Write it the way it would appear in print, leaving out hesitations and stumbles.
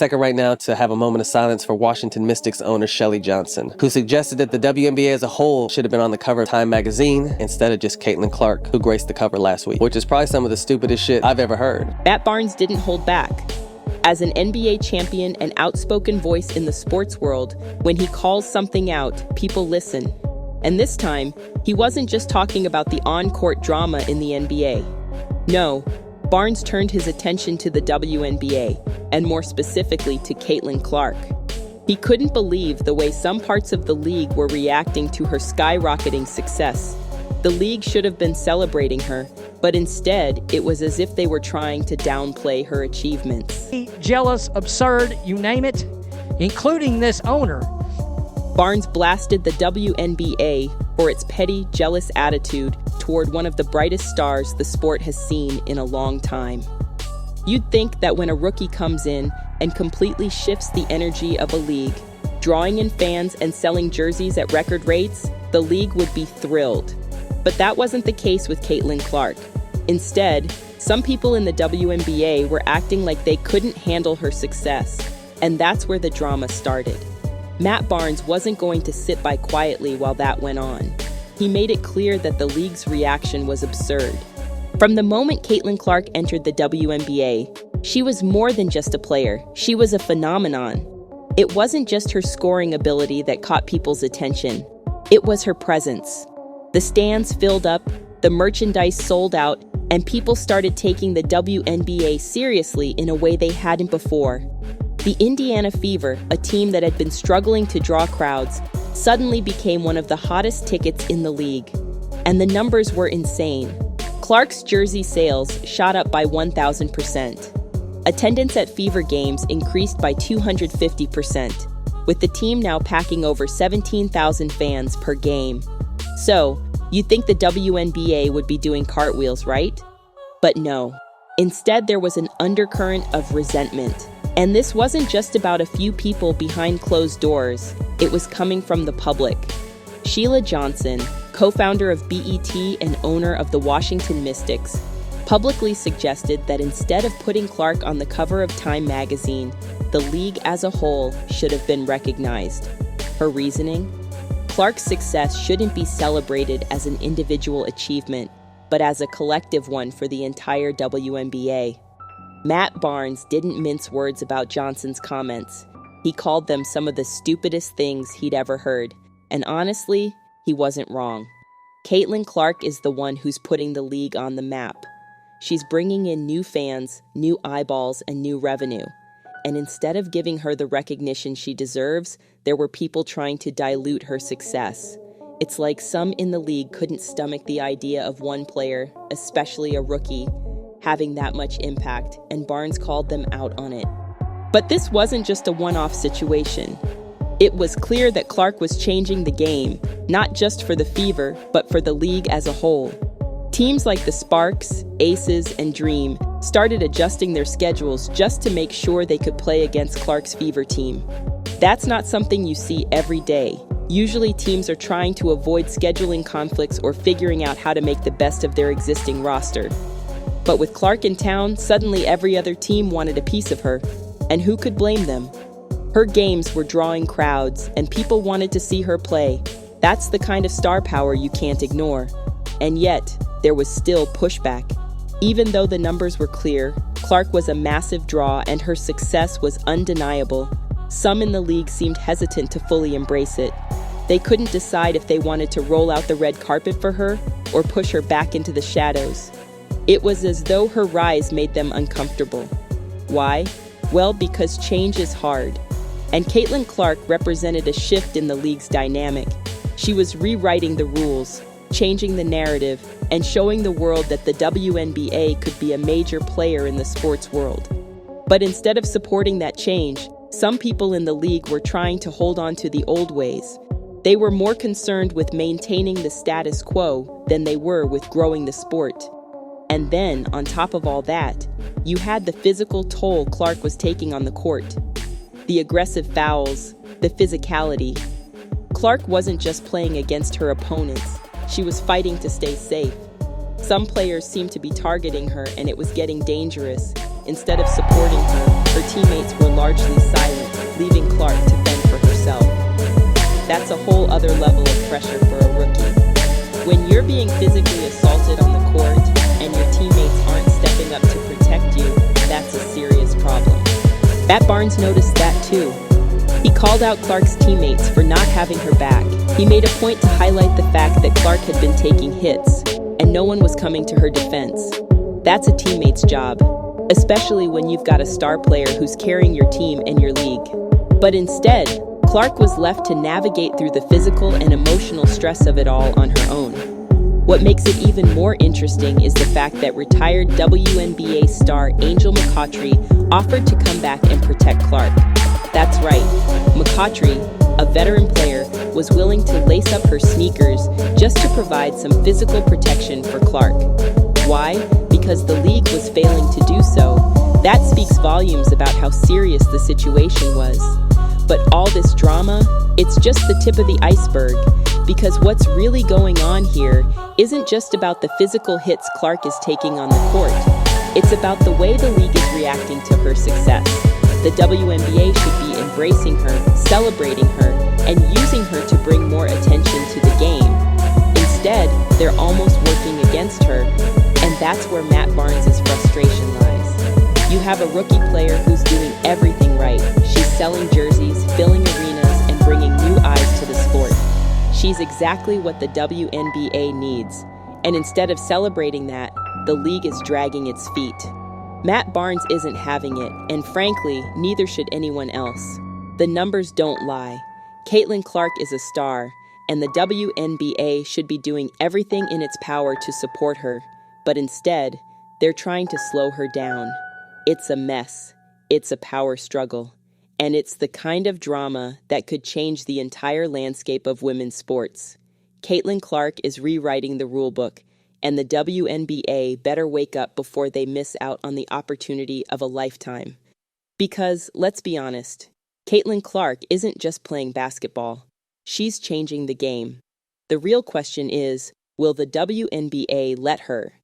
Second right now to have a moment of silence for Washington Mystics owner Shelly Johnson, who suggested that the WNBA as a whole should have been on the cover of Time magazine instead of just Caitlin Clark, who graced the cover last week, which is probably some of the stupidest shit I've ever heard. Matt Barnes didn't hold back. As an NBA champion and outspoken voice in the sports world, when he calls something out, people listen. And this time, he wasn't just talking about the on-court drama in the NBA. No, Barnes turned his attention to the WNBA, and more specifically to Caitlin Clark. He couldn't believe the way some parts of the league were reacting to her skyrocketing success. The league should have been celebrating her, but instead, it was as if they were trying to downplay her achievements. Jealous, absurd, you name it, including this owner. Barnes blasted the WNBA for its petty, jealous attitude toward one of the brightest stars the sport has seen in a long time. You'd think that when a rookie comes in and completely shifts the energy of a league, drawing in fans and selling jerseys at record rates, the league would be thrilled. But that wasn't the case with Caitlin Clark. Instead, some people in the WNBA were acting like they couldn't handle her success, and that's where the drama started. Matt Barnes wasn't going to sit by quietly while that went on. He made it clear that the league's reaction was absurd. From the moment Caitlin Clark entered the WNBA, she was more than just a player. She was a phenomenon. It wasn't just her scoring ability that caught people's attention. It was her presence. The stands filled up, the merchandise sold out, and people started taking the WNBA seriously in a way they hadn't before. The Indiana Fever, a team that had been struggling to draw crowds, suddenly became one of the hottest tickets in the league. And the numbers were insane. Clark's jersey sales shot up by 1,000%. Attendance at Fever games increased by 250%, with the team now packing over 17,000 fans per game. So, you'd think the WNBA would be doing cartwheels, right? But no. Instead, there was an undercurrent of resentment. And this wasn't just about a few people behind closed doors. It was coming from the public. Sheila Johnson, co-founder of BET and owner of the Washington Mystics, publicly suggested that instead of putting Clark on the cover of Time magazine, the league as a whole should have been recognized. Her reasoning? Clark's success shouldn't be celebrated as an individual achievement, but as a collective one for the entire WNBA. Matt Barnes didn't mince words about Johnson's comments. He called them some of the stupidest things he'd ever heard. And honestly, he wasn't wrong. Caitlin Clark is the one who's putting the league on the map. She's bringing in new fans, new eyeballs, and new revenue. And instead of giving her the recognition she deserves, there were people trying to dilute her success. It's like some in the league couldn't stomach the idea of one player, especially a rookie, having that much impact, and Barnes called them out on it. But this wasn't just a one-off situation. It was clear that Clark was changing the game, not just for the Fever, but for the league as a whole. Teams like the Sparks, Aces, and Dream started adjusting their schedules just to make sure they could play against Clark's Fever team. That's not something you see every day. Usually teams are trying to avoid scheduling conflicts or figuring out how to make the best of their existing roster. But with Clark in town, suddenly every other team wanted a piece of her. And who could blame them? Her games were drawing crowds, and people wanted to see her play. That's the kind of star power you can't ignore. And yet, there was still pushback. Even though the numbers were clear, Clark was a massive draw and her success was undeniable. Some in the league seemed hesitant to fully embrace it. They couldn't decide if they wanted to roll out the red carpet for her or push her back into the shadows. It was as though her rise made them uncomfortable. Why? Well, because change is hard. And Caitlin Clark represented a shift in the league's dynamic. She was rewriting the rules, changing the narrative, and showing the world that the WNBA could be a major player in the sports world. But instead of supporting that change, some people in the league were trying to hold on to the old ways. They were more concerned with maintaining the status quo than they were with growing the sport. And then, on top of all that, you had the physical toll Clark was taking on the court. The aggressive fouls, the physicality. Clark wasn't just playing against her opponents, she was fighting to stay safe. Some players seemed to be targeting her and it was getting dangerous. Instead of supporting her, her teammates were largely silent, leaving Clark to fend for herself. That's a whole other level of pressure for a rookie. When you're being physically assaulted on the court and your teammates aren't stepping up to protect you, that's a serious problem. Matt Barnes noticed that too. He called out Clark's teammates for not having her back. He made a point to highlight the fact that Clark had been taking hits, and no one was coming to her defense. That's a teammate's job, especially when you've got a star player who's carrying your team and your league. But instead, Clark was left to navigate through the physical and emotional stress of it all on her own. What makes it even more interesting is the fact that retired WNBA star Angel McCoughtry offered to come back and protect Clark. That's right, McCoughtry, a veteran player, was willing to lace up her sneakers just to provide some physical protection for Clark. Why? Because the league was failing to do so. That speaks volumes about how serious the situation was. But all this drama, it's just the tip of the iceberg, because what's really going on here isn't just about the physical hits Clark is taking on the court. It's about the way the league is reacting to her success. The WNBA should be embracing her, celebrating her, and using her to bring more attention to the game. Instead, they're almost working against her, and that's where Matt Barnes' frustration lies. You have a rookie player who's doing everything right. She's selling jerseys, filling arenas, and bringing new eyes to the sport. She's exactly what the WNBA needs, and instead of celebrating that, the league is dragging its feet. Matt Barnes isn't having it, and frankly, neither should anyone else. The numbers don't lie. Caitlin Clark is a star, and the WNBA should be doing everything in its power to support her, but instead, they're trying to slow her down. It's a mess. It's a power struggle. And it's the kind of drama that could change the entire landscape of women's sports. Caitlin Clark is rewriting the rulebook, and the WNBA better wake up before they miss out on the opportunity of a lifetime. Because, let's be honest, Caitlin Clark isn't just playing basketball. She's changing the game. The real question is, will the WNBA let her?